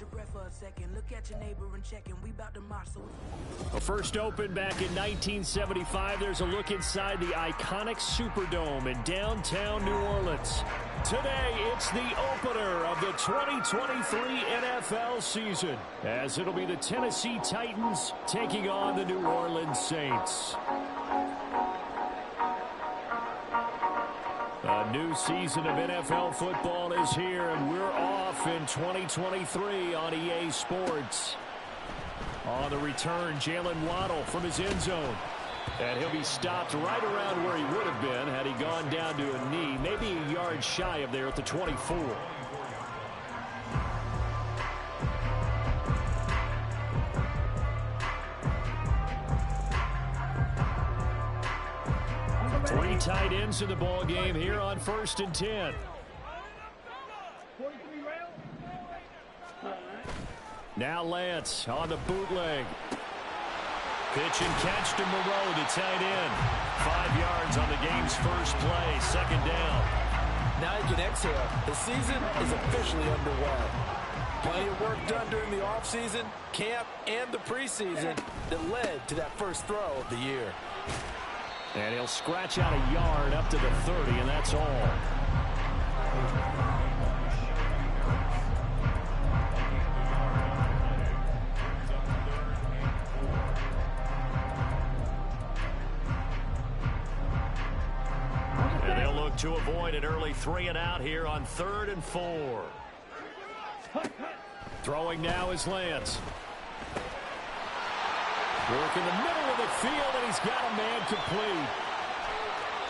your breath for a second. Look at your neighbor and check in. We about to march, so First opened back in 1975. There's a look inside the iconic Superdome in downtown New Orleans. Today, it's the opener of the 2023 NFL season, as it'll be the Tennessee Titans taking on the New Orleans Saints. A new season of NFL football is here, and we're off in 2023 on EA Sports. On the return, Jalen Waddle from his end zone. And he'll be stopped right around where he would have been had he gone down to a knee, maybe a yard shy of there at the 24. Three tight ends in the ball game here on 1st and 10. Now Lance on the bootleg. Pitch and catch to Moreau, the tight end. 5 yards on the game's first play, 2nd down. Now you can exhale. The season is officially underway. Plenty of work done during the offseason, camp, and the preseason that led to that first throw of the year. And he'll scratch out a yard up to the 30, and that's all. And they'll look to avoid an early 3 and out here on 3rd and 4. Throwing now is Lance. Work in the middle of the field, and he's got a man complete.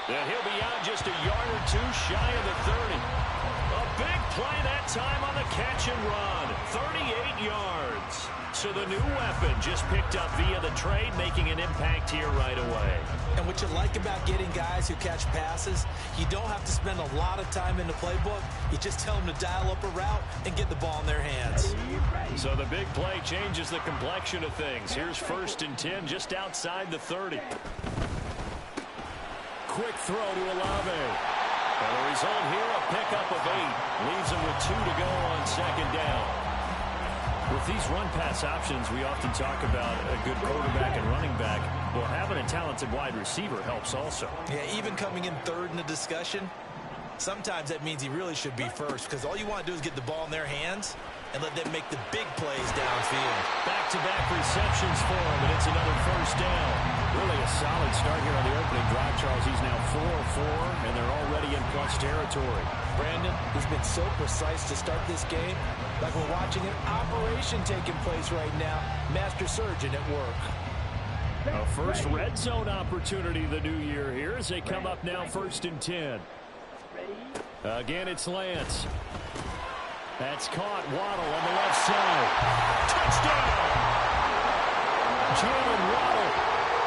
And he'll be out just a yard or two shy of the 30. A big play that time on the catch and run. 38 yards. So the new weapon just picked up via the trade, making an impact here right away. And what you like about getting guys who catch passes, you don't have to spend a lot of time in the playbook. You just tell them to dial up a route and get the ball in their hands. So the big play changes the complexion of things. Here's 1st and 10 just outside the 30. Quick throw to Olave. And the result here, a pickup of 8. Leaves him with 2 to go on 2nd down. With these run-pass options, we often talk about a good quarterback and running back. Well, having a talented wide receiver helps also. Yeah, even coming in 3rd in the discussion, sometimes that means he really should be first, because all you want to do is get the ball in their hands and let them make the big plays downfield. Back-to-back receptions for him, and it's another 1st down. Really a solid start here on the opening drive, Charles. He's now 4-4, and they're already in plus territory. Brandon, he's been so precise to start this game, like we're watching an operation taking place right now. Master surgeon at work. A first red zone opportunity the new year here as they come up now 1st and 10. Again, it's Lance. That's caught. Waddle on the left side. Touchdown! Jalen Waddle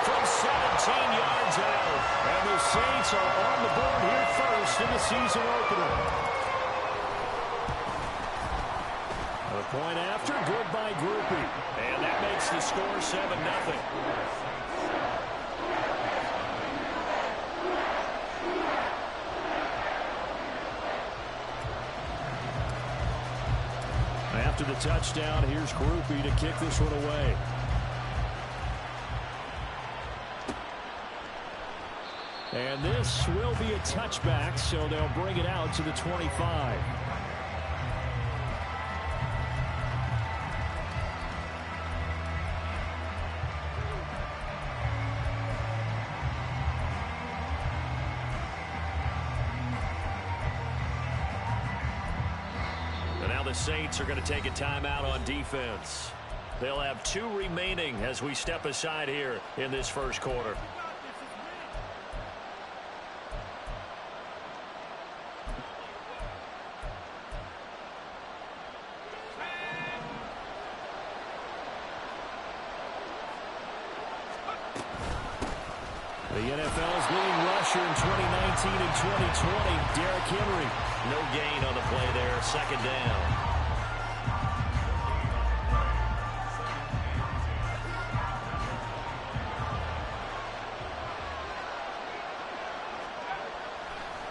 from 17 yards out. And the Saints are on the board here first in the season opener. A point after, good by Grupe. And that makes the score 7-0. After the touchdown, here's Grupe to kick this one away. And this will be a touchback, so they'll bring it out to the 25. Saints are going to take a timeout on defense. They'll have 2 remaining as we step aside here in this first quarter. The NFL's leading rusher in 2019 and 2020, Derrick Henry. No gain on the play there, 2nd down.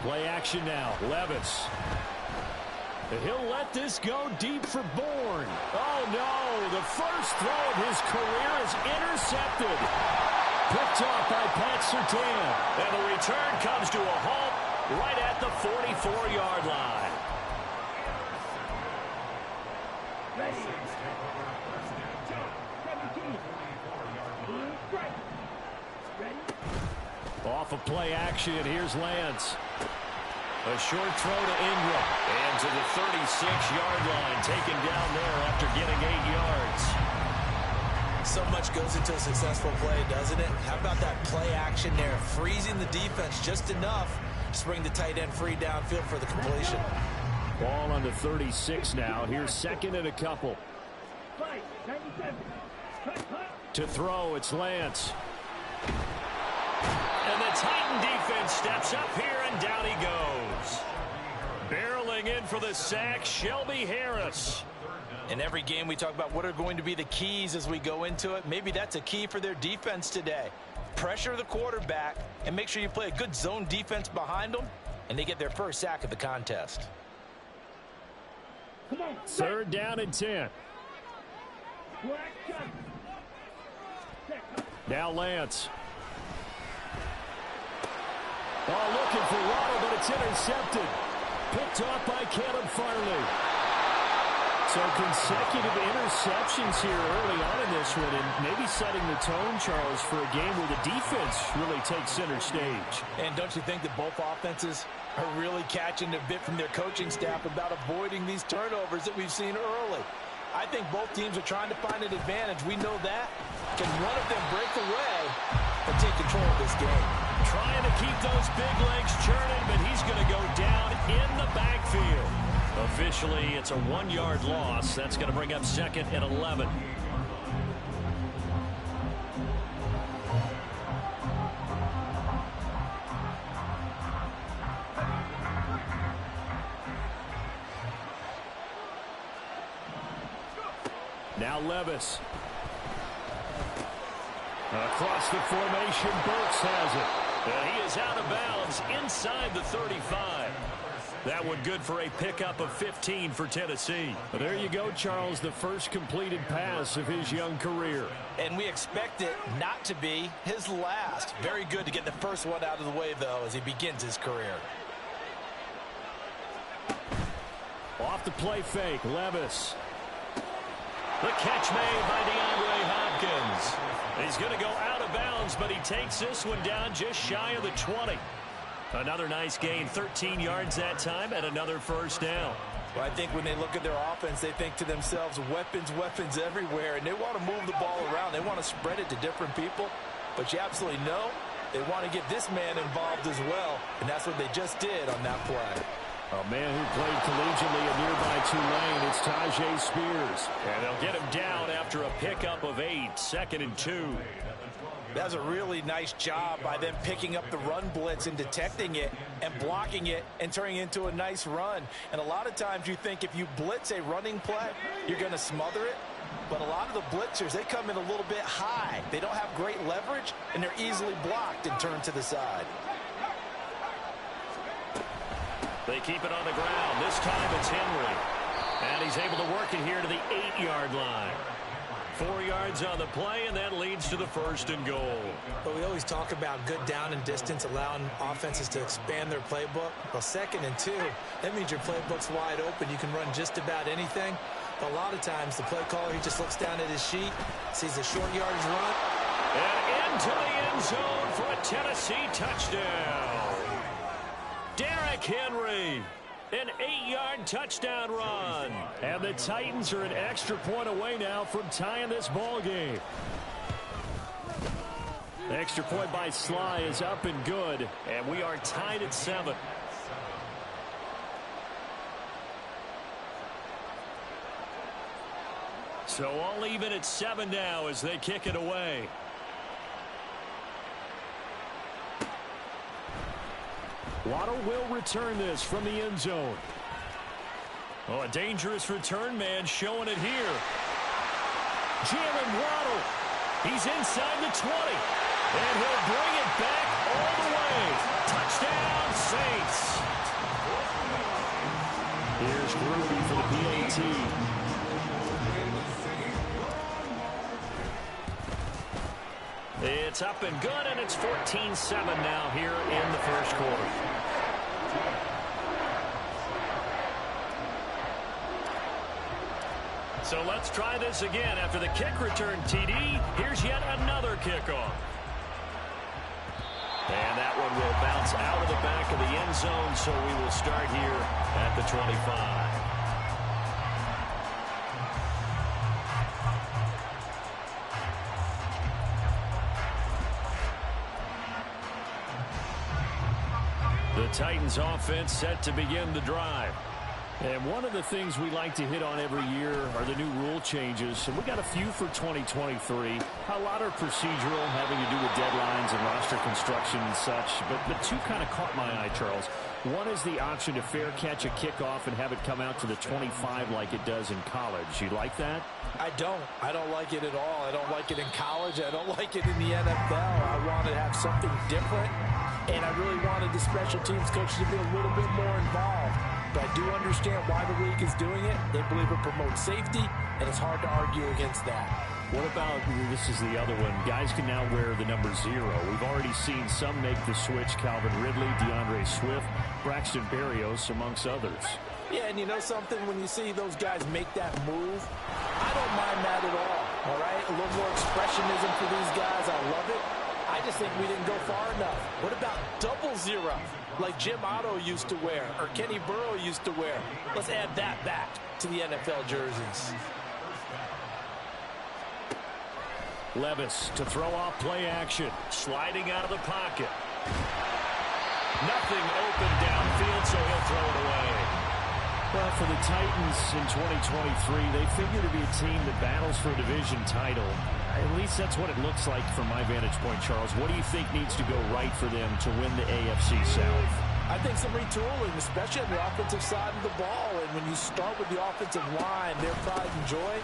Play action now. Levis. He'll let this go deep for Bourne. Oh, no. The first throw of his career is intercepted. Picked off by Pat Surtain. And the return comes to a halt right at the 44-yard line. Off of play action, here's Lance. A short throw to Ingram. And to the 36-yard line, taken down there after getting 8 yards. So much goes into a successful play, doesn't it? How about that play action there? Freezing the defense just enough to bring the tight end free downfield for the completion. Ball on the 36 now. Here's second and a couple. To throw, it's Lance. And the Titan defense steps up here, and down he goes. Barreling in for the sack, Shelby Harris. In every game, we talk about what are going to be the keys as we go into it. Maybe that's a key for their defense today. Pressure the quarterback and make sure you play a good zone defense behind them, and they get their first sack of the contest. Third down and 10. Now Lance. Oh, looking for Waddle, but it's intercepted. Picked off by Caleb Farley. So consecutive interceptions here early on in this one, and maybe setting the tone, Charles, for a game where the defense really takes center stage. And don't you think that both offenses are really catching a bit from their coaching staff about avoiding these turnovers that we've seen early? I think both teams are trying to find an advantage. We know that. Can one of them break away and take control of this game? Trying to keep those big legs churning, but he's going to go down in the backfield. Officially, it's a 1-yard loss. That's going to bring up second and 11. Now Levis. Across the formation, Burks has it. And he is out of bounds inside the 35. That one good for a pickup of 15 for Tennessee. Well, there you go, Charles, the first completed pass of his young career. And we expect it not to be his last. Very good to get the first one out of the way, though, as he begins his career. Off the play fake, Levis. The catch made by DeAndre Hopkins. He's going to go out of bounds, but he takes this one down just shy of the 20. Another nice gain, 13 yards that time, and another first down. Well, I think when they look at their offense, they think to themselves, weapons, weapons everywhere, and they want to move the ball around. They want to spread it to different people, but you absolutely know they want to get this man involved as well, and that's what they just did on that play. A man who played collegiately at nearby Tulane, it's Tyjae Spears. And they'll get him down after a pickup of 8, second and 2. That was a really nice job by them picking up the run blitz and detecting it and blocking it and turning it into a nice run. And a lot of times you think if you blitz a running play, you're going to smother it. But a lot of the blitzers, they come in a little bit high. They don't have great leverage, and they're easily blocked and turned to the side. They keep it on the ground. This time it's Henry. And he's able to work it here to the 8-yard line. 4 yards on the play, and that leads to the first and goal. But we always talk about good down and distance, allowing offenses to expand their playbook. Well, second and 2, that means your playbook's wide open. You can run just about anything. But a lot of times, the play caller, he just looks down at his sheet, sees a short yardage run. And into the end zone for a Tennessee touchdown. Derrick Henry. An 8-yard touchdown run. And the Titans are an extra point away now from tying this ball game. The extra point by Sly is up and good. And we are tied at 7. So all even at 7 now as they kick it away. Waddle will return this from the end zone. Oh, a dangerous return man showing it here. Jalen Waddle. He's inside the 20. And he'll bring it back all the way. Touchdown, Saints. Here's Ruby for the PAT. It's up and good, and it's 14-7 now here in the first quarter. So let's try this again. After the kick return TD, here's yet another kickoff. And that one will bounce out of the back of the end zone, so we will start here at the 25. The Titans offense set to begin the drive. And one of the things we like to hit on every year are the new rule changes. And we got a few for 2023. A lot are procedural, having to do with deadlines and roster construction and such. But two kind of caught my eye, Charles. One is the option to fair catch a kickoff and have it come out to the 25 like it does in college. You like that? I don't like it at all. I don't like it in college. I don't like it in the NFL. I want to have something different. And I really wanted the special teams coach to be a little bit more involved. But I do understand why the league is doing it. They believe it promotes safety, and it's hard to argue against that. What about, this is the other one, guys can now wear the number 0. We've already seen some make the switch, Calvin Ridley, DeAndre Swift, Braxton Berrios, amongst others. Yeah, and you know something? When you see those guys make that move, I don't mind that at all right? A little more expressionism for these guys. I love it. I just think we didn't go far enough. What about 00, like Jim Otto used to wear or Kenny Burrow used to wear? Let's add that back to the NFL jerseys. Levis to throw off play action. Sliding out of the pocket. Nothing open downfield, so he'll throw it away. Well, for the Titans in 2023, they figure to be a team that battles for a division title. At least that's what it looks like from my vantage point, Charles. What do you think needs to go right for them to win the AFC South? I think some retooling, especially on the offensive side of the ball. And when you start with the offensive line, their pride and joy,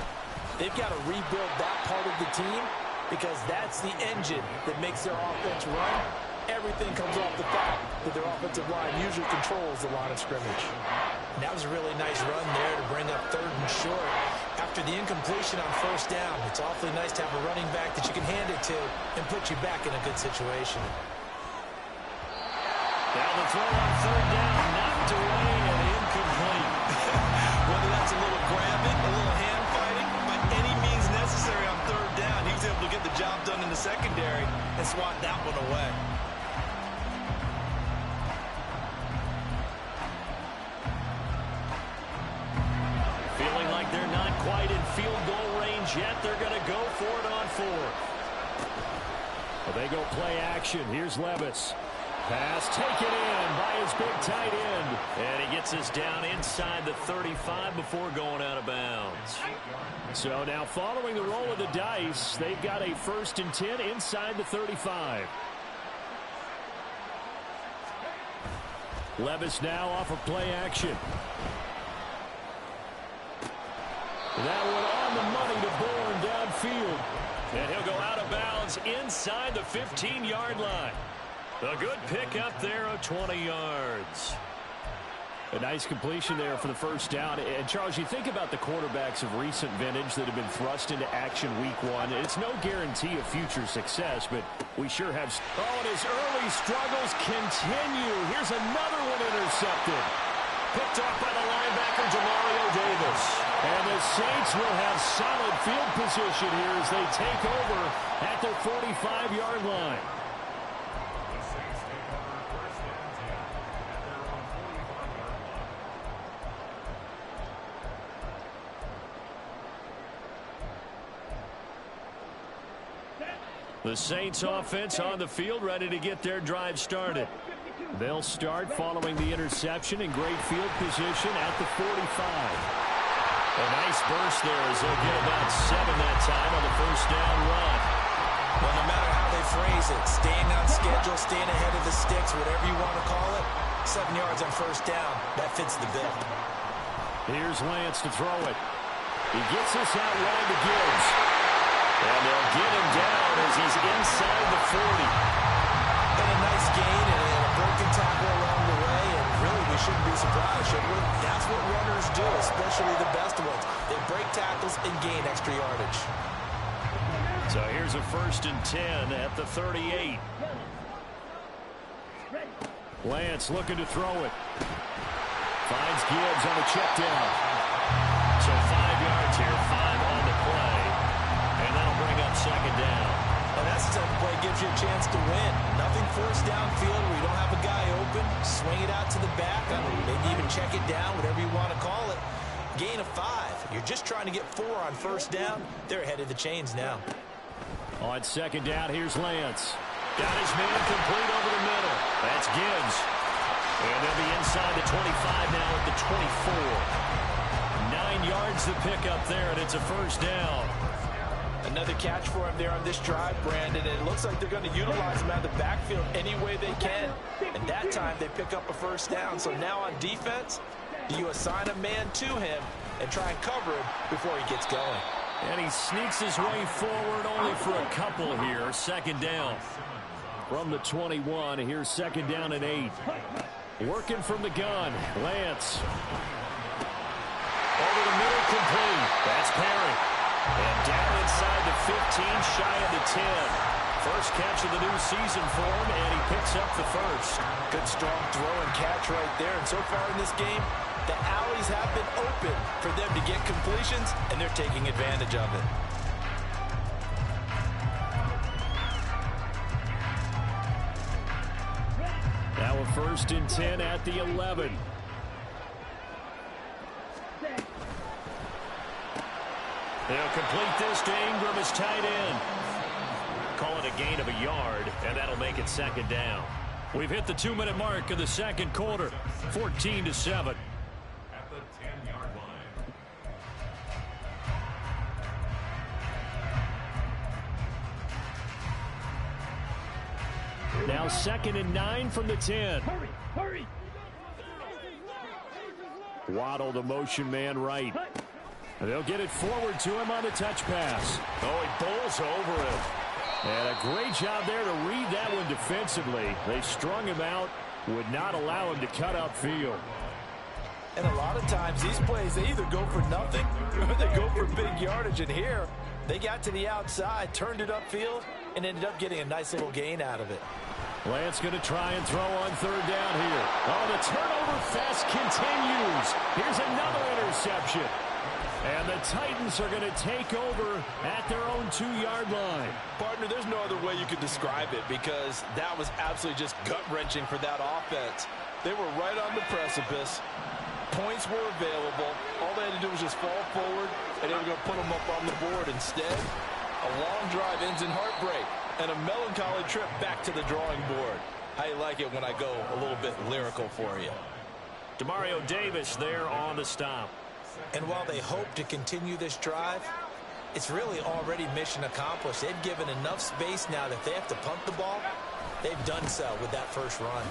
they've got to rebuild that part of the team because that's the engine that makes their offense run. Everything comes off the fact that their offensive line usually controls the line of scrimmage. And that was a really nice run there to bring up 3rd and short. After the incompletion on 1st down, it's awfully nice to have a running back that you can hand it to and put you back in a good situation. Now the throw on 3rd down, knocked away and incomplete. Whether that's a little grabbing, a little hand fighting, by any means necessary on 3rd down, he was able to get the job done in the secondary and swat that one away. Feeling like they're not quite in field goal range yet. They're going to go for it on 4th. Well, they go play action. Here's Levis. Pass taken in by his big tight end. And he gets us down inside the 35 before going out of bounds. So now following the roll of the dice, they've got a 1st and 10 inside the 35. Levis now off of play action. That one on the money to Bourne downfield. And he'll go out of bounds inside the 15-yard line. A good pick up there of 20 yards. A nice completion there for the 1st down. And, Charles, you think about the quarterbacks of recent vintage that have been thrust into action week 1. It's no guarantee of future success, but we sure have. Oh, and his early struggles continue. Here's another one intercepted. Picked off by the linebacker, Demario Davis. And the Saints will have solid field position here as they take over at the 45-yard line. The Saints offense on the field, ready to get their drive started. They'll start following the interception in great field position at the 45. A nice burst there as they'll get about 7 that time on the 1st down run. Well, no matter how they phrase it, staying on schedule, staying ahead of the sticks, whatever you want to call it, 7 yards on 1st down, that fits the bill. Here's Lance to throw it. He gets this out wide to Gibbs. And they'll get him down as he's inside the 40. And a nice gain and a broken tackle along the way, and really we shouldn't be surprised, should we? That's what runners tackles and gain extra yardage. So here's a 1st and 10 at the 38. Lance looking to throw it. Finds Gibbs on the check down. So 5 yards here, 5 on the play. And that'll bring up 2nd down. And that's the type of play that gives you a chance to win. Nothing forced downfield where you don't have a guy open. Swing it out to the back. Maybe even check it down, whatever you want to call it. Gain of 5. You're just trying to get 4 on 1st down. They're ahead of the chains now. On 2nd down, here's Lance. Got his man complete over the middle. That's Gibbs. And they'll be inside the 25 now at the 24. 9 yards to pick up there, and it's a 1st down. Another catch for him there on this drive, Brandon. And it looks like they're going to utilize him out of the backfield any way they can. And that time they pick up a 1st down. So now on defense, do you assign a man to him and try and cover him before he gets going? And he sneaks his way forward only for a couple here. 2nd down. From the 21, here's 2nd down and 8. Working from the gun, Lance. Over the middle, complete. That's Perry. And down inside the 15, shy of the 10. First catch of the new season for him, and he picks up the 1st. Good strong throw and catch right there. And so far in this game, the alleys have been open for them to get completions, and they're taking advantage of it. Now a 1st and 10 at the 11. They'll complete this to Ingram as tight end. Call it a gain of a yard, and that'll make it 2nd down. We've hit the 2-minute mark of the 2nd quarter. 14-7. At the 10-yard line. Now 2nd and 9 from the 10. Hurry! Waddle, the motion man right. They'll get it forward to him on the touch pass. Oh, he bowls over it. And a great job there to read that one defensively. They strung him out, would not allow him to cut upfield. And a lot of times these plays, they either go for nothing or they go for big yardage. And here, they got to the outside, turned it upfield, and ended up getting a nice little gain out of it. Lance going to try and throw on 3rd down here. Oh, the turnover fest continues. Here's another interception. And the Titans are going to take over at their own 2-yard line. Partner, there's no other way you could describe it because that was absolutely just gut-wrenching for that offense. They were right on the precipice. Points were available. All they had to do was just fall forward, and they were going to put them up on the board. Instead, a long drive ends in heartbreak and a melancholy trip back to the drawing board. How you like it when I go a little bit lyrical for you? Demario Davis there on the stop. And while they hope to continue this drive, it's really already mission accomplished. They've given enough space now that if they have to punt the ball, they've done so with that first run.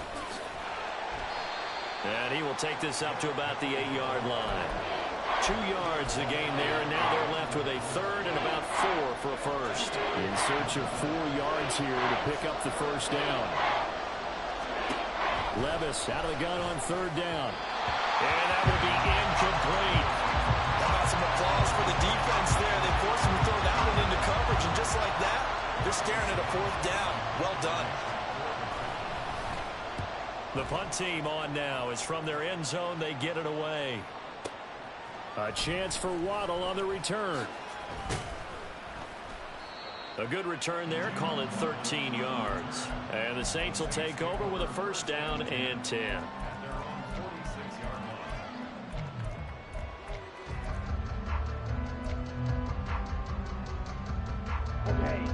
And he will take this up to about the 8-yard line. 2 yards the gain there, and now they're left with a 3rd and about 4 for a first. In search of 4 yards here to pick up the 1st down. Levis out of the gun on 3rd down. And that will be incomplete. How about some applause for the defense there? They forced him to throw that one into coverage, and just like that, they're staring at a 4th down. Well done. The punt team on now is from their end zone. They get it away. A chance for Waddle on the return. A good return there, call it 13 yards. And the Saints will take over with a 1st down and 10.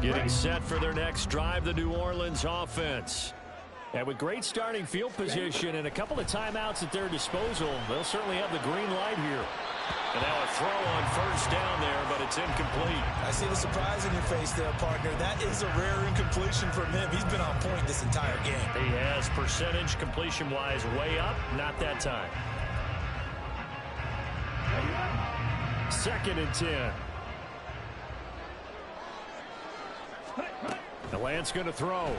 Getting set for their next drive, the New Orleans offense. And with great starting field position and a couple of timeouts at their disposal, they'll certainly have the green light here. And now a throw on 1st down there, but it's incomplete. I see the surprise in your face there, partner. That is a rare incompletion from him. He's been on point this entire game. He has percentage completion-wise way up, not that time. 2nd and 10. The Lance going to throw.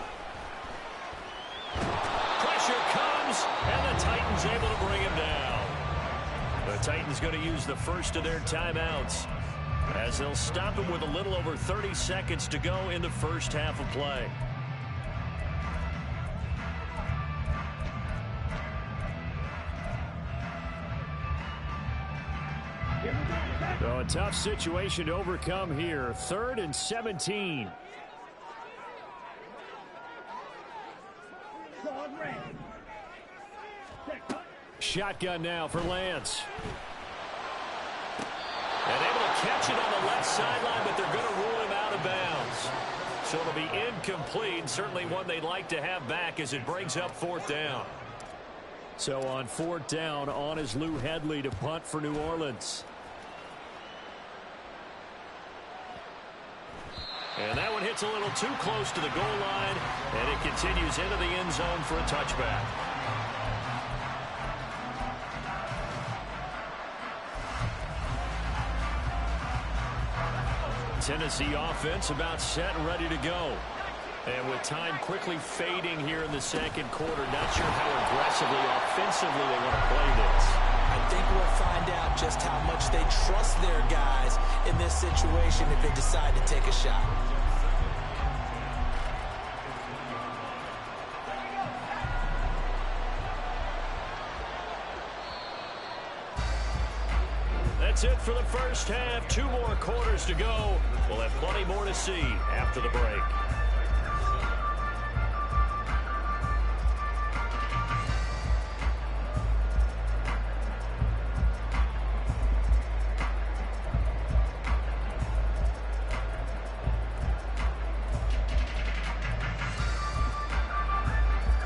Pressure comes, and the Titans able to bring him down. The Titans going to use the first of their timeouts. as they'll stop him with a little over 30 seconds to go in the first half of play. So a tough situation to overcome here. 3rd and 17. Shotgun now for Lance. And able to catch it on the left sideline, but they're going to rule him out of bounds. So it'll be incomplete, certainly one they'd like to have back as it brings up 4th down. So on 4th down, on is Lou Hedley to punt for New Orleans. And that one hits a little too close to the goal line, and it continues into the end zone for a touchback. Tennessee offense about set and ready to go. And with time quickly fading here in the second quarter, not sure how aggressively, offensively they want to play this. I think we'll find out just how much they trust their guys in this situation if they decide to take a shot. That's it for the first half. 2 more quarters to go. We'll have plenty more to see after the break.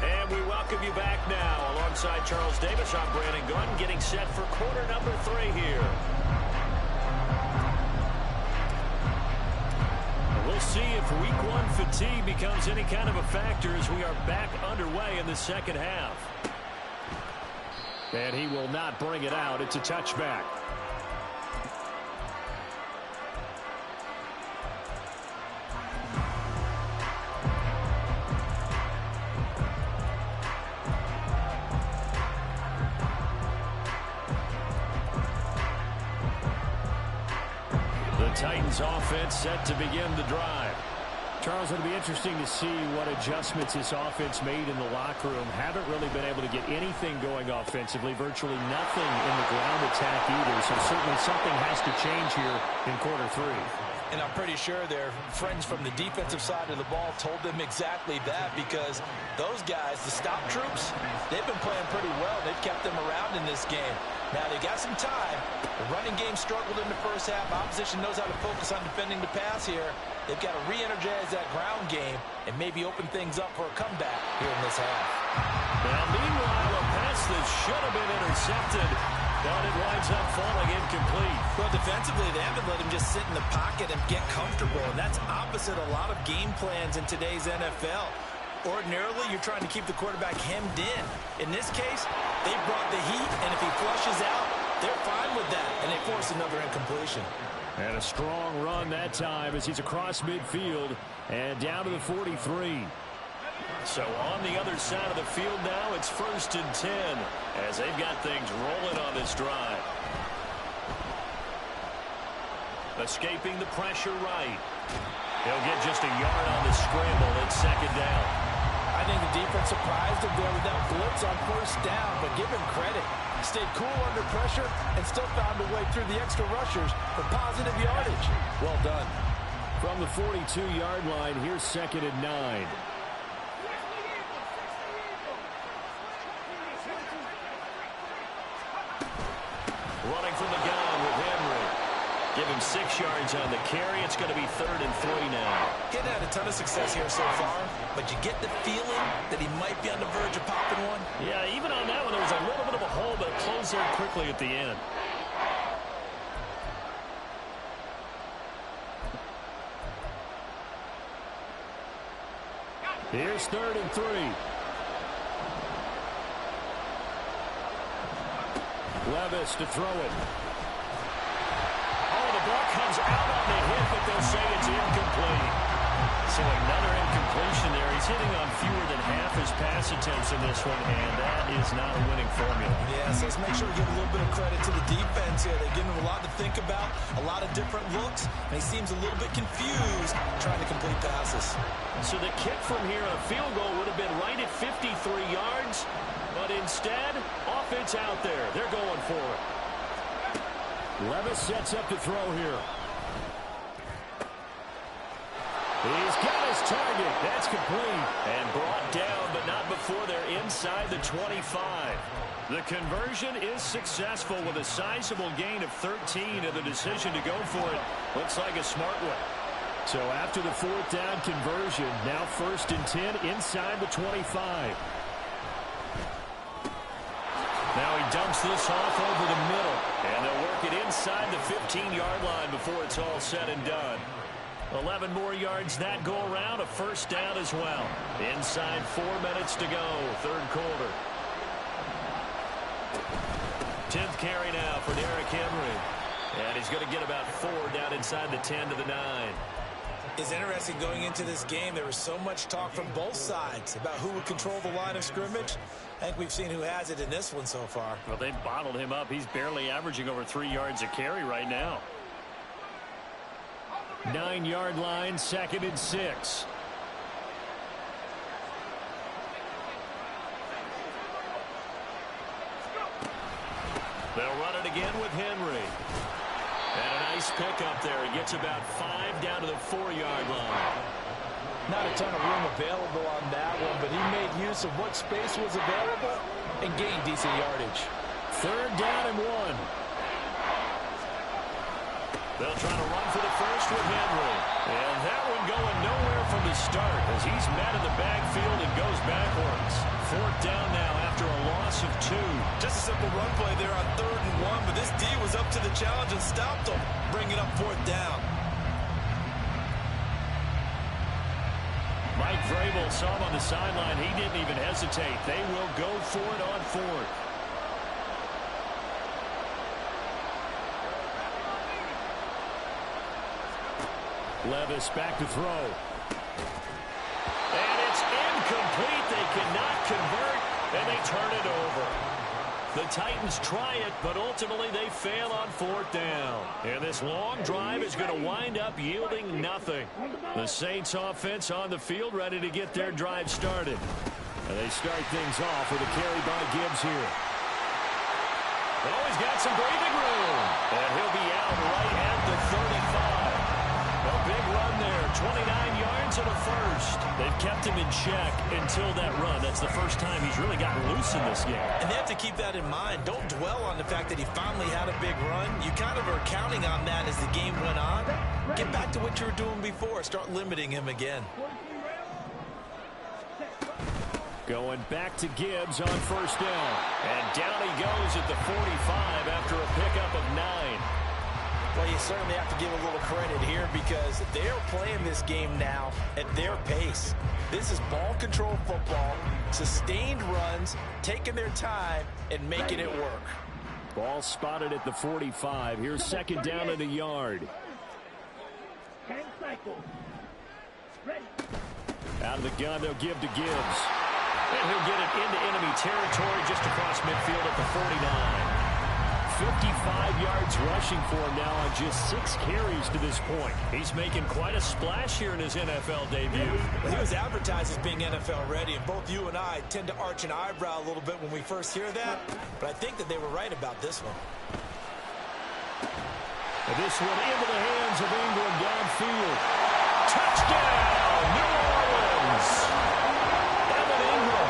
And we welcome you back now. Alongside Charles Davis, I'm Brandon Gunn, getting set for quarter number 3 here. We'll see if week 1 fatigue becomes any kind of a factor as we are back underway in the second half. And he will not bring it out. It's a touchback. Titans offense set to begin the drive. Charles, it'll be interesting to see what adjustments this offense made in the locker room. Haven't really been able to get anything going offensively, virtually nothing in the ground attack either. So certainly something has to change here in quarter 3. And I'm pretty sure their friends from the defensive side of the ball told them exactly that, because those guys, the stop troops, they've been playing pretty well. They've kept them around in this game. Now they got some time. The running game struggled in the first half. Opposition knows how to focus on defending the pass here. They've got to re-energize that ground game and maybe open things up for a comeback here in this half. Now meanwhile, a pass that should have been intercepted, but it winds up falling incomplete. Well, defensively, they haven't let him just sit in the pocket and get comfortable, and that's opposite a lot of game plans in today's NFL. Ordinarily, you're trying to keep the quarterback hemmed in. In this case, they brought the heat, and if he flushes out, they're fine with that, and they force another incompletion. And a strong run that time as he's across midfield and down to the 43. So on the other side of the field now, it's 1st and 10 as they've got things rolling on this drive. Escaping the pressure right. He'll get just a yard on the scramble. It's 2nd down. I think the defense surprised him there with that blitz on 1st down, but give him credit. He stayed cool under pressure and still found a way through the extra rushers for positive yardage. Well done. From the 42-yard line, here's 2nd and 9. Running from the gun with Henry. Give him 6 yards on the carry. It's going to be 3rd and 3 now. Getting had a ton of success here so far, but you get the feeling that he might be on the verge of popping one. Yeah, even on that one, there was a little bit of a hole, but it closed there quickly at the end. Here's 3rd and 3. Levis to throw it. Oh, the ball comes out on the hit, but they'll say it's incomplete. So another incompletion there. He's hitting on fewer than half his passes. pass attempts in this one, and that is not a winning formula. Yeah, so let's make sure we give a little bit of credit to the defense here. They're giving him a lot to think about, a lot of different looks, and he seems a little bit confused trying to complete passes. So the kick from here, a field goal would have been right at 53 yards, but instead, offense out there. They're going for it. Levis sets up to throw here. He's got his target. That's complete. And brought down, but not before they're inside the 25. The conversion is successful with a sizable gain of 13, and the decision to go for it looks like a smart one. So after the fourth down conversion, now 1st and 10 inside the 25. Now he dumps this off over the middle, and they'll work it inside the 15-yard line before it's all said and done. 11 more yards that go around, a first down as well. Inside 4 minutes to go, third quarter. 10th carry now for Derrick Henry. And he's going to get about 4 down inside the 10 to the 9. It's interesting going into this game. There was so much talk from both sides about who would control the line of scrimmage. I think we've seen who has it in this one so far. Well, they've bottled him up. He's barely averaging over 3 yards a carry right now. 9-yard line, 2nd and 6. They'll run it again with Henry. And a nice pickup there. He gets about 5 down to the 4-yard line. Not a ton of room available on that one, but he made use of what space was available and gained decent yardage. 3rd down and 1. They'll try to run for the first with Henry. And that one going nowhere from the start as he's met in the backfield and goes backwards. 4th down now after a loss of 2. Just a simple run play there on 3rd and 1, but this D was up to the challenge and stopped him, bringing up 4th down. Mike Vrabel saw him on the sideline. He didn't even hesitate. They will go for it on 4th. Levis back to throw. And it's incomplete. They cannot convert, and they turn it over. The Titans try it, but ultimately they fail on 4th down. And this long drive is going to wind up yielding nothing. The Saints offense on the field ready to get their drive started. And they start things off with a carry by Gibbs here. Oh, he's got some breathing room. And he'll be out right at the 35. A big run there, 29 yards and a first. They've kept him in check until that run. That's the first time he's really gotten loose in this game. And they have to keep that in mind. Don't dwell on the fact that he finally had a big run. You kind of are counting on that as the game went on. Get back to what you were doing before. Start limiting him again. Going back to Gibbs on 1st down. And down he goes at the 45 after a pickup of 9. Well, you certainly have to give a little credit here because they're playing this game now at their pace. This is ball control football, sustained runs, taking their time, and making it work. Ball spotted at the 45. Here's 2nd down and a yard. Out of the gun, they'll give to Gibbs. And he'll get it into enemy territory just across midfield at the 49. 55 yards rushing for him now on just 6 carries to this point. He's making quite a splash here in his NFL debut. Well, he was advertised as being NFL ready, and both you and I tend to arch an eyebrow a little bit when we first hear that, but I think that they were right about this one. And this one into the hands of Ingram downfield. Touchdown, New Orleans! Evan Ingram,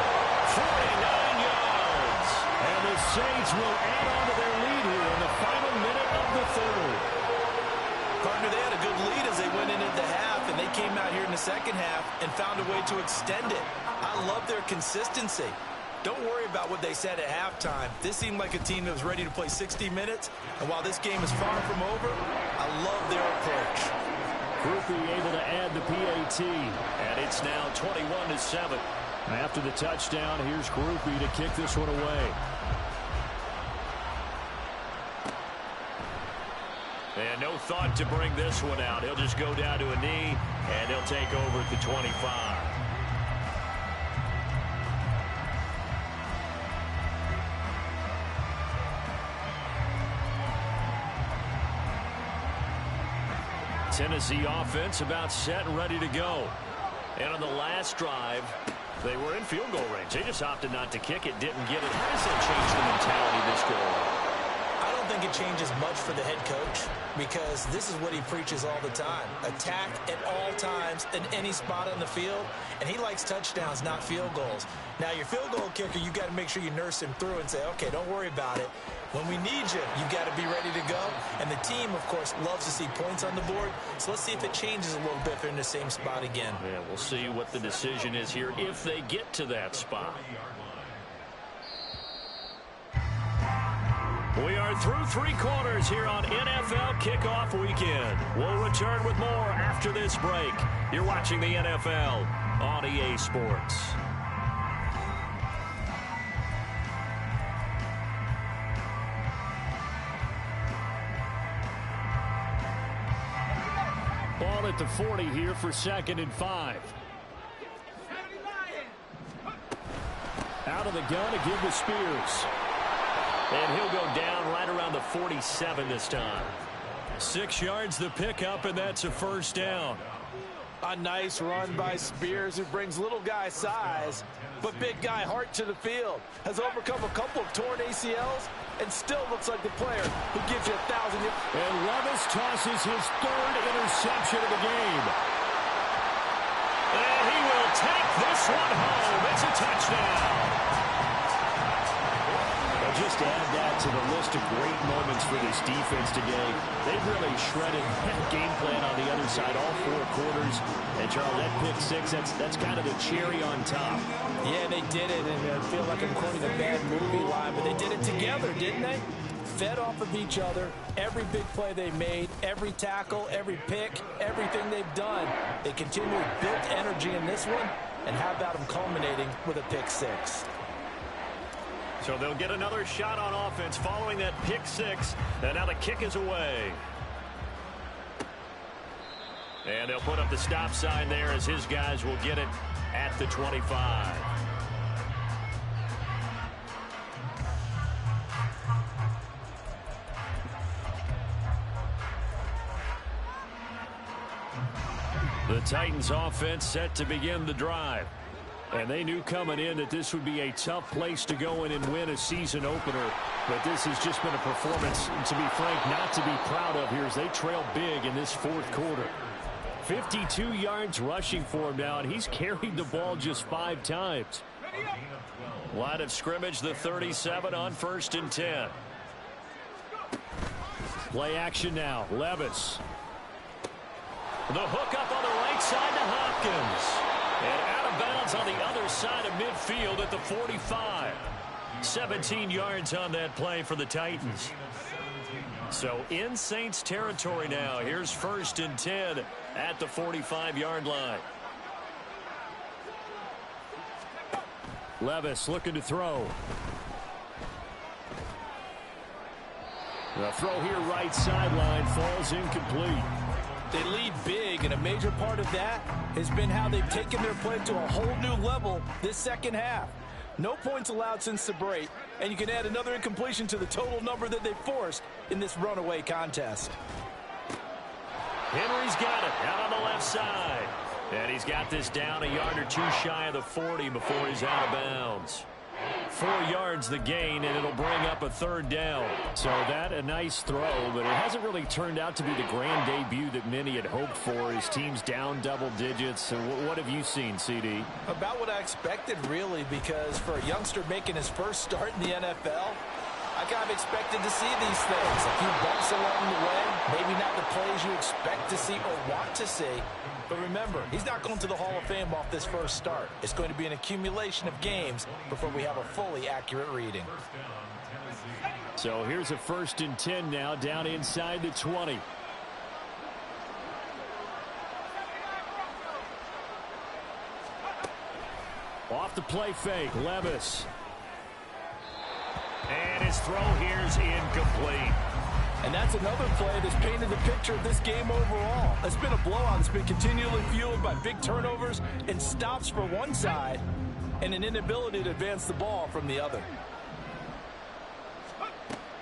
49 yards. And the Saints will add on to their lead here in the final minute of the 3rd. Partner, they had a good lead as they went into the half, and they came out here in the 2nd half and found a way to extend it. I love their consistency. Don't worry about what they said at halftime. This seemed like a team that was ready to play 60 minutes, and while this game is far from over, I love their approach. Grupe able to add the PAT. And it's now 21-7. After the touchdown, here's Grupe to kick this one away. And no thought to bring this one out. He'll just go down to a knee, and he'll take over at the 25. Tennessee offense about set and ready to go. And on the last drive, they were in field goal range. They just opted not to kick it, didn't get it. How does that change the mentality this goal? I don't think it changes much for the head coach because this is what he preaches all the time. Attack at all times in any spot on the field, and he likes touchdowns, not field goals. Now, your field goal kicker, you got to make sure you nurse him through and say, okay, don't worry about it. When we need you, you've got to be ready to go. And the team, of course, loves to see points on the board. So let's see if it changes a little bit if they're in the same spot again. Yeah, we'll see what the decision is here if they get to that spot. We are through 3 quarters here on NFL Kickoff Weekend. We'll return with more after this break. You're watching the NFL on EA Sports. Ball at the 40 here for 2nd and 5. Out of the gun to give to Spears. And he'll go down right around the 47 this time. 6 yards the pickup, and that's a first down. A nice run by Spears, who brings little guy size, but big guy heart to the field. Has overcome a couple of torn ACLs and still looks like the player who gives you 1,000 yards. And Levis tosses his 3rd interception of the game. And he will take this one home. It's a touchdown. Just to add that to the list of great moments for this defense today, they've really shredded that game plan on the other side all 4 quarters. And, Charles, that pick 6, that's kind of the cherry on top. Yeah, they did it, and I feel like I'm quoting a bad movie line, but they did it together, didn't they? Fed off of each other, every big play they made, every tackle, every pick, everything they've done. They continually built energy in this one, and how about them culminating with a pick 6? So they'll get another shot on offense following that pick 6. And now the kick is away. And they'll put up the stop sign there as his guys will get it at the 25. The Titans offense set to begin the drive. And they knew coming in that this would be a tough place to go in and win a season opener. But this has just been a performance, to be frank, not to be proud of here as they trail big in this 4th quarter. 52 yards rushing for him now, and he's carried the ball just 5 times. Line of scrimmage, the 37 on 1st and 10. Play action now. Levis. The hook up on the right side to Hopkins. And out of bounds on the other side of midfield at the 45. 17 yards on that play for the Titans. So in Saints territory now. Here's 1st and 10 at the 45-yard line. Levis looking to throw. The throw here right sideline falls incomplete. They lead big, and a major part of that has been how they've taken their play to a whole new level this 2nd half. No points allowed since the break, and you can add another incompletion to the total number that they forced in this runaway contest. Henry's got it out on the left side. And he's got this down a yard or 2 shy of the 40 before he's out of bounds. 4 yards the gain, and it'll bring up a 3rd down. So that a nice throw, but it hasn't really turned out to be the grand debut that many had hoped for. His team's down double digits. So what have you seen, CD? About what I expected, really, because for a youngster making his first start in the NFL, I kind of expected to see these things. A few bumps along the way, maybe not the plays you expect to see or want to see. But remember, he's not going to the Hall of Fame off this first start. It's going to be an accumulation of games before we have a fully accurate reading. So here's a 1st and 10 now, down inside the 20. Off the play fake, Levis. And his throw here's incomplete. And that's another play that's painted the picture of this game overall. It's been a blowout. It's been continually fueled by big turnovers and stops for one side and an inability to advance the ball from the other.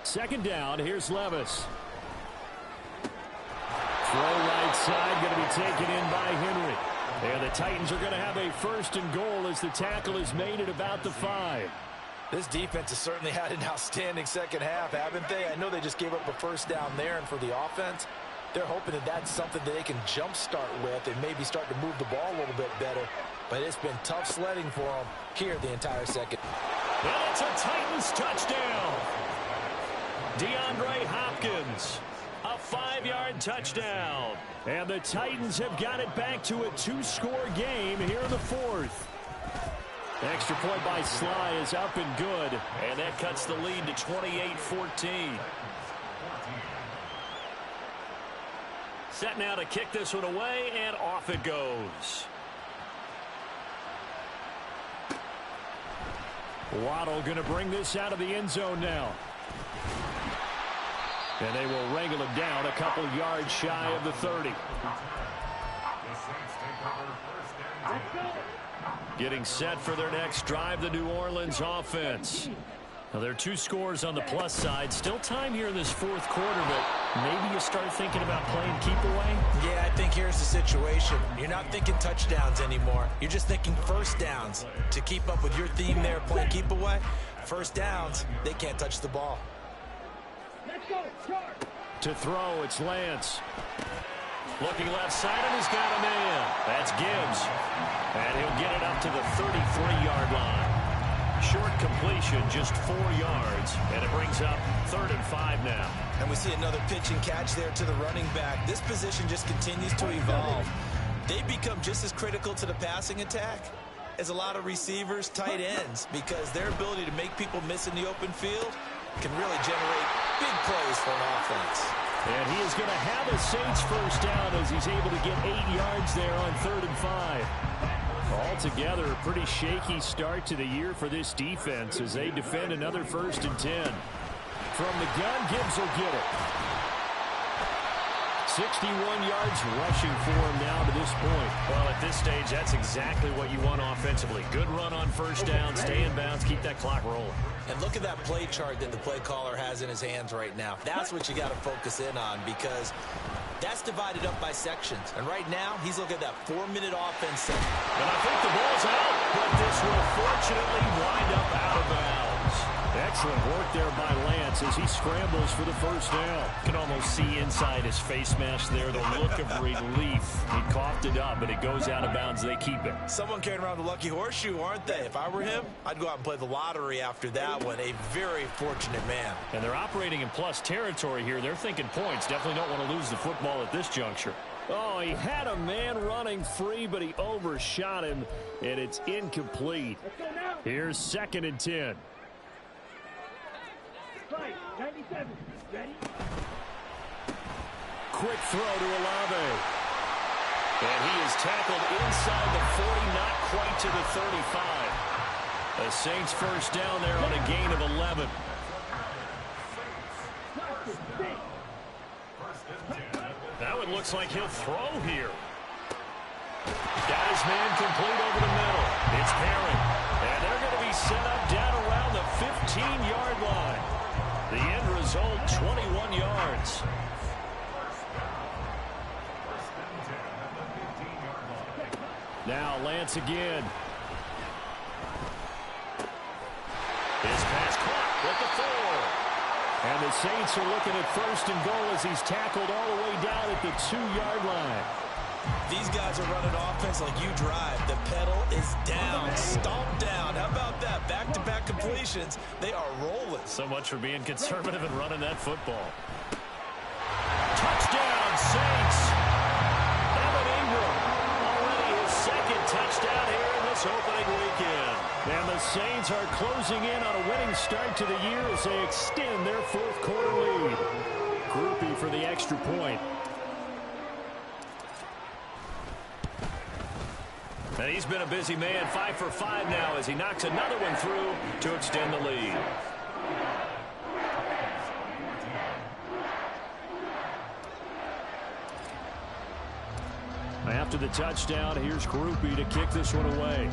2nd down, here's Levis. Throw right side, going to be taken in by Henry. And the Titans are going to have a 1st and goal as the tackle is made at about the 5. This defense has certainly had an outstanding second half, haven't they? I know they just gave up a first down there, and for the offense, they're hoping that that's something that they can jumpstart with and maybe start to move the ball a little bit better. But it's been tough sledding for them here the entire second. And it's a Titans touchdown. DeAndre Hopkins, a 5-yard touchdown. And the Titans have got it back to a 2-score game here in the 4th. Extra point by Sly is up and good. And that cuts the lead to 28-14. Set now to kick this one away, and off it goes. Waddle going to bring this out of the end zone now. And they will wrangle him down a couple yards shy of the 30. Getting set for their next drive, the New Orleans offense. Now, there are 2 scores on the plus side. Still time here in this 4th quarter, but maybe you start thinking about playing keep away? Yeah, I think here's the situation. You're not thinking touchdowns anymore. You're just thinking first downs. To keep up with your theme there, playing keep away, first downs, they can't touch the ball. To throw, it's Lance. Looking left side, and he's got a man. That's Gibbs. And he'll get it up to the 33-yard line. Short completion, just 4 yards, and it brings up 3rd and 5 now. And we see another pitch and catch there to the running back. This position just continues to evolve. They become just as critical to the passing attack as a lot of receivers, tight ends, because their ability to make people miss in the open field can really generate big plays for an offense. And he is going to have a Saints first down as he's able to get 8 yards there on 3rd and 5. Altogether, a pretty shaky start to the year for this defense as they defend another 1st and 10. From the gun, Gibbs will get it. 61 yards rushing for him now to this point. Well, at this stage, that's exactly what you want offensively. Good run on first down, stay in bounds, keep that clock rolling. And look at that play chart that the play caller has in his hands right now. That's what you got to focus in on, because that's divided up by sections. And right now, he's looking at that 4-minute offense section. And I think the ball's out, but this will fortunately wind up out of bounds. Excellent work there by Lance as he scrambles for the first down. You can almost see inside his face mask there the look of relief. He coughed it up, but it goes out of bounds. They keep it. Someone carrying around the lucky horseshoe, aren't they? If I were him, I'd go out and play the lottery after that one. A very fortunate man. And they're operating in plus territory here. They're thinking points. Definitely don't want to lose the football at this juncture. Oh, he had a man running free, but he overshot him, and it's incomplete. Here's 2nd and 10. 97. Ready? Quick throw to Olave. And he is tackled inside the 40, not quite to the 35. The Saints first down there on a gain of 11. Now it looks like he'll throw here. Got his man complete over the middle. It's Herring. And they're going to be set up down around the 15-yard line. The end result, 21 yards. Now Lance again. His pass caught with the 4. And the Saints are looking at 1st and goal as he's tackled all the way down at the 2-yard line. These guys are running offense like you drive. The pedal is down, stomped down. How about that? Back-to-back completions. They are rolling. So much for being conservative and running that football. Touchdown, Saints. Evan Ingram, already his 2nd touchdown here in this opening weekend. And the Saints are closing in on a winning start to the year as they extend their 4th quarter lead. Groupie for the extra point. And he's been a busy man, 5 for 5 now as he knocks another one through to extend the lead. After the touchdown, here's Groupie to kick this one away.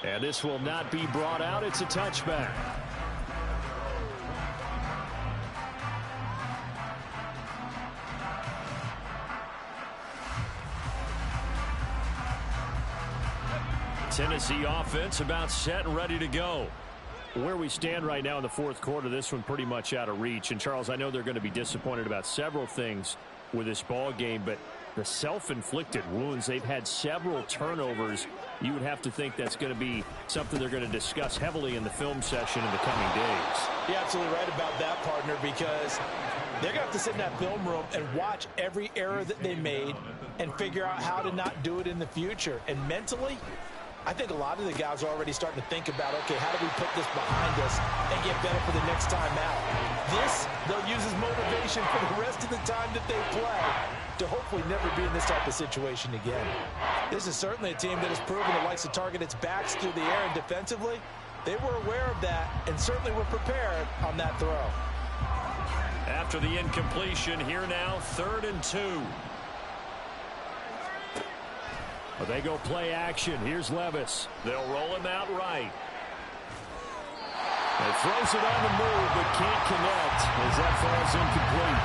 And this will not be brought out. It's a touchback. Tennessee offense about set and ready to go. Where we stand right now in the fourth quarter, this one pretty much out of reach. And, Charles, I know they're going to be disappointed about several things with this ball game, but the self-inflicted wounds, they've had several turnovers. You would have to think that's going to be something they're going to discuss heavily in the film session in the coming days. You're absolutely right about that, partner, because they're going to have to sit in that film room and watch every error that they made and figure out how to not do it in the future. And mentally, I think a lot of the guys are already starting to think about, okay, how do we put this behind us and get better for the next time out? This, they'll use as motivation for the rest of the time that they play to hopefully never be in this type of situation again. This is certainly a team that has proven it likes to target its backs through the air, and defensively, they were aware of that and certainly were prepared on that throw. After the incompletion, here now, 3rd and 2. Well, they go play action. Here's Levis. They'll roll him out right. He throws it on the move, but can't connect as that falls incomplete.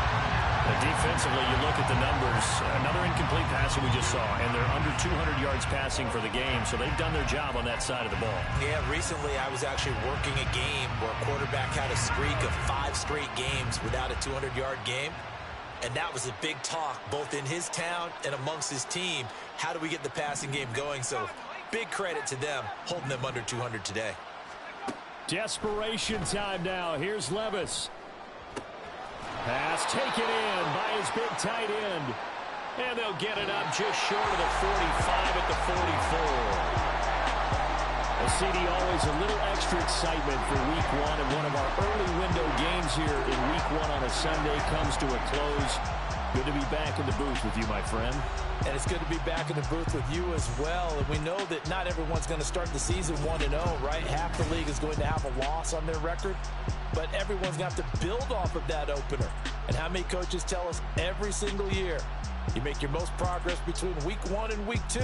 Defensively, you look at the numbers. Another incomplete pass that we just saw, and they're under 200 yards passing for the game, so they've done their job on that side of the ball. Yeah, recently I was actually working a game where a quarterback had a streak of 5 straight games without a 200-yard game. And that was a big talk, both in his town and amongst his team. How do we get the passing game going? So big credit to them, holding them under 200 today. Desperation time now. Here's Levis. Pass taken in by his big tight end. And they'll get it up just short of the 45 at the 44. CD, always a little extra excitement for week one, and one of our early window games here in week one on a Sunday comes to a close. Good to be back in the booth with you, my friend. And it's good to be back in the booth with you as well. And we know that not everyone's going to start the season 1-0, right? Half the league is going to have a loss on their record. But everyone's going to have to build off of that opener. And how many coaches tell us every single year, you make your most progress between week 1 and week 2.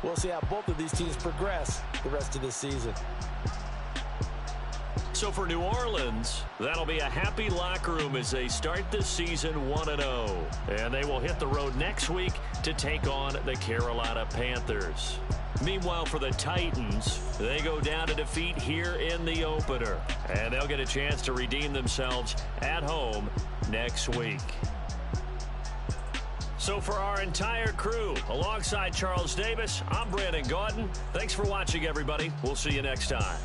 We'll see how both of these teams progress the rest of this season. So for New Orleans, that'll be a happy locker room as they start the season 1-0. And they will hit the road next week to take on the Carolina Panthers. Meanwhile, for the Titans, they go down to defeat here in the opener. And they'll get a chance to redeem themselves at home next week. So for our entire crew, alongside Charles Davis, I'm Brandon Gaudin. Thanks for watching, everybody. We'll see you next time.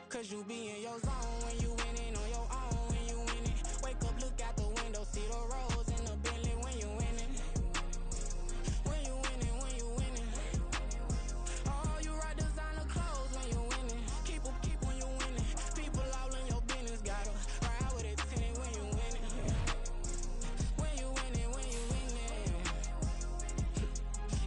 Cause you be in your zone when you winning on your own when you winning. Wake up, look out the window, see the rose in the Bentley when you winning. When you winning, when you winning. Oh, you rock designer clothes when you winning. Keep when you winning. People all in your business, gotta ride with it tinted when you winning. When you winning, when you winning.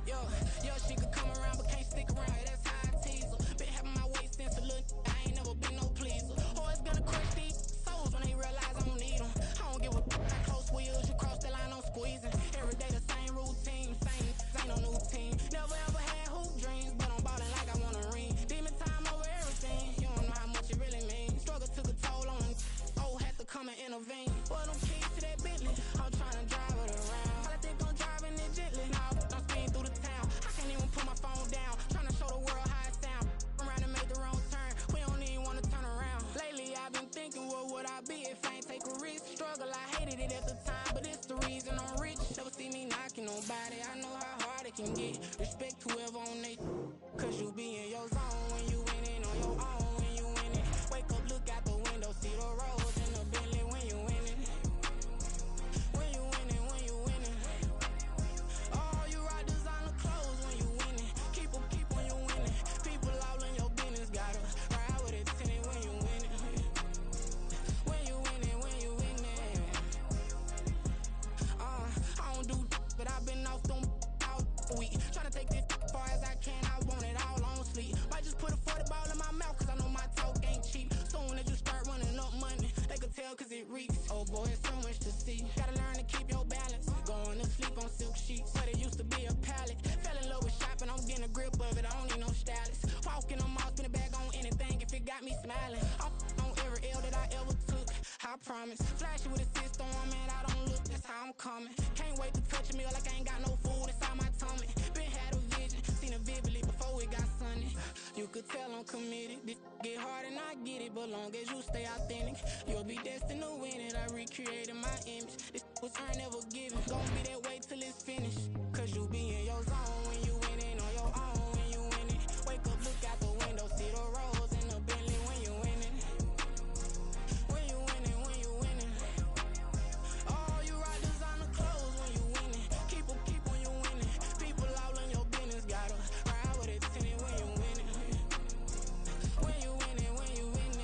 Yo, she could come around but can't stick around. That's how I tease her. Been having my waist since a little. I ain't never been no pleaser. Always gonna crush these souls when they realize I don't need them. I don't give a how close wheels, you cross the line, I'm squeezing. Every day the same routine, ain't no new team. Never ever had hoop dreams, but I'm ballin' like I want a ring. Demon time over everything, you don't know how much it really means. Struggle took a toll on them, had to come and intervene. Boy, them keys to that Bentley, I'm trying to drive it around. I think I'm driving it gently, now I'm speeding through the town. I can't even put my phone down, trying to show the world how it sound. Around and make the wrong turn, we don't even want to turn around. Lately I've been thinking, what would I be if I ain't take a risk? Struggle, I hated it at the time, but it's the reason I'm rich. Never see me knocking nobody, I know how hard it can get. Respect whoever on they, cause you be in your zone when you winning on your own when you winning. Wake up, look out the window, see promise. Flashy with a system, man, I don't look, that's how I'm coming. Can't wait to touch a meal like I ain't got no food inside my tummy. Been had a vision, seen it vividly before it got sunny. You could tell I'm committed. This get hard and I get it, but long as you stay authentic, you'll be destined to win it. I recreated my image. This was earned, never given. Gonna be that way till it's finished. Cause you be in your zone when you winning on your own when you winning. Wake up, look out the window, see the rose in the Bentley when you winning. When you winning, when you winning. Oh, you rock designer clothes when you winning. Keep when you winning. People all in your business, gotta ride with it tinted when you winning. When you winning, when you winning.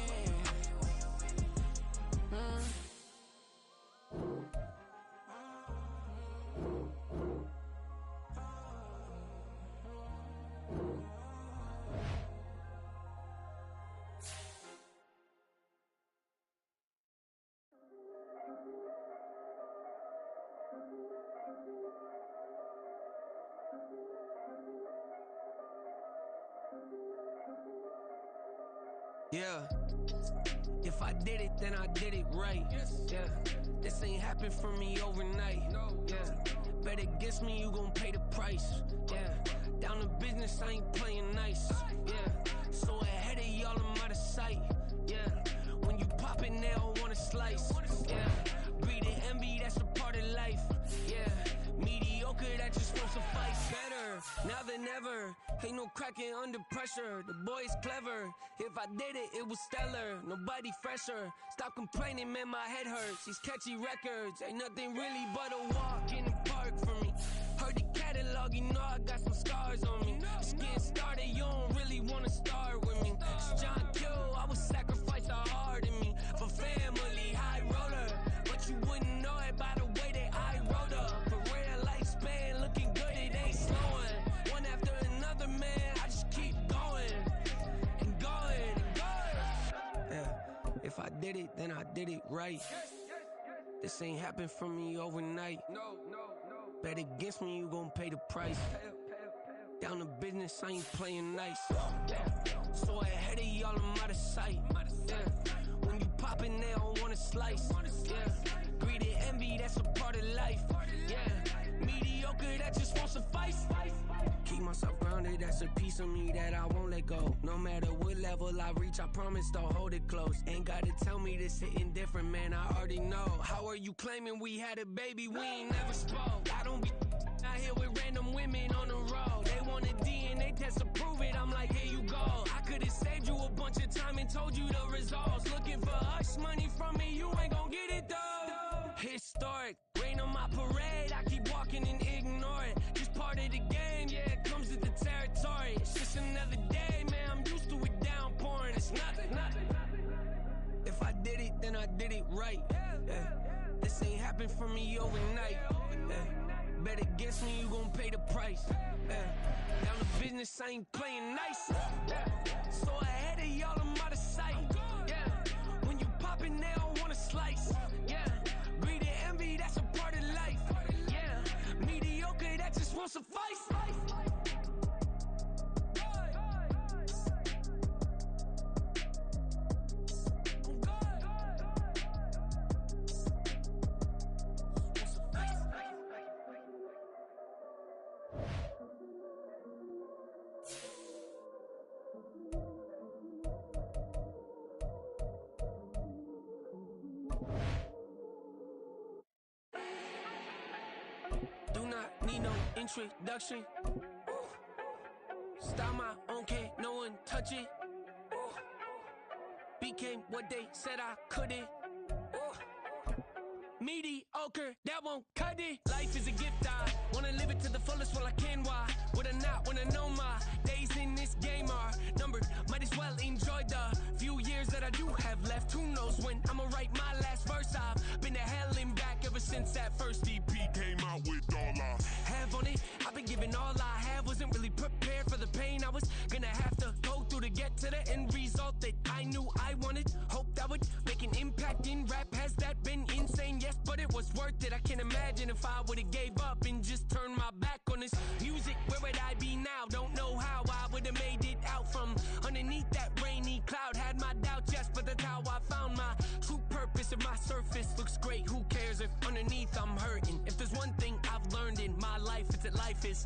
Yeah, if I did it, then I did it right. Yeah, this ain't happened for me overnight. Yeah, bet against me, you gon' pay the price. Yeah, down to business, I ain't playing nice. Yeah, so ahead of y'all, I'm out of sight. Yeah, when you pop it, they don't wanna slice. Yeah, greed and envy, that's a part of life. Yeah, mediocre, that just won't suffice. Better now than ever. Ain't no cracking under pressure. The boy's clever. If I did it, it was stellar. Nobody fresher. Stop complaining, man, my head hurts. These catchy records ain't nothing really but a walk in the park for me. Heard the catalog, you know I got some scars on me. Just getting started, you don't really wanna start with me. It's John Kill, I would sacrifice a heart in me for family, high roller. But you wouldn't know it by the way that I wrote up. Career lifespan looking good, it ain't slowing. One after another, man, I just keep going and going and going. Yeah, if I did it, then I did it right. This ain't happened for me overnight. Bet against me, you gon' pay the price. Down to business, I ain't playing nice. So ahead of y'all, I'm out of sight. Yeah. When you poppin', they don't wanna slice. Yeah. Greed and envy, that's a part of life. Yeah. Mediocre, that just won't suffice. Keep myself grounded, that's a piece of me that I won't let go. No matter what level I reach, I promise don't hold it close. Ain't gotta tell me this hitting different, man, I already know. How are you claiming we had a baby, we ain't never spoke? I don't be out here with random women on the road. They want a DNA test to prove it, I'm like, here you go. I could've saved you a bunch of time and told you the results. Looking for hush money from me, you ain't gon' get it though. Historic, rain on my parade, I keep walking and ignore it. Just part of the game, yeah, it comes with the territory. It's just another day, man, I'm used to it downpouring. It's nothing. If I did it, then I did it right. Yeah. This ain't happened for me overnight. Yeah. Bet against me, you gon' pay the price. Yeah. Down to business, I ain't playing nice. Yeah. So ahead of y'all, I'm out of sight. Yeah. When you poppin', they don't wanna slice. Yeah. Greed and envy, that's a part of life. Yeah. Mediocre, that just won't suffice. Do not need no introduction. Style my own, can't no one touch it. Became what they said I couldn't. Mediocre, that won't cut it. Life is a gift, I wanna live it to the fullest while I can. Why would I not wanna know my days in this game are numbered? Might as well enjoy the few years that I do have left. Who knows when I'ma write my last verse? I've been to hell and back ever since that first EP came out with all I have on it. I've been giving all I have, wasn't really prepared for the pain I was gonna have to go through to get to the end result that I knew I wanted. Hoped I would make an impact in rap. Has that been insane? Yes, but it was worth it. I can't imagine if I would've gave up and just turned my back on this music. Where would I be now? Don't know how I would've made it out from underneath that rainy cloud. Had my doubts, yes, but that's how I found my true purpose and my service. underneath I'm hurting. If there's one thing I've learned in my life, it's that life is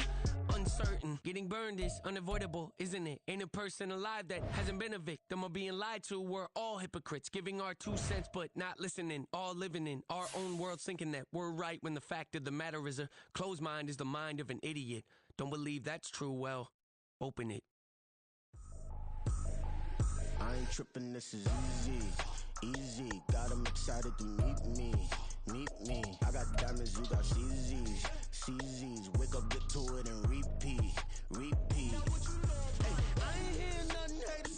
uncertain. Getting burned is unavoidable, isn't it? Ain't a person alive that hasn't been a victim of being lied to. We're all hypocrites, giving our 2 cents but not listening. All living in our own world, thinking that we're right when the fact of the matter is a closed mind is the mind of an idiot. Don't believe that's true, well, open it. I ain't tripping, this is easy. Got 'em excited to meet me. I got diamonds, you got CZs. Wake up, get to it and read.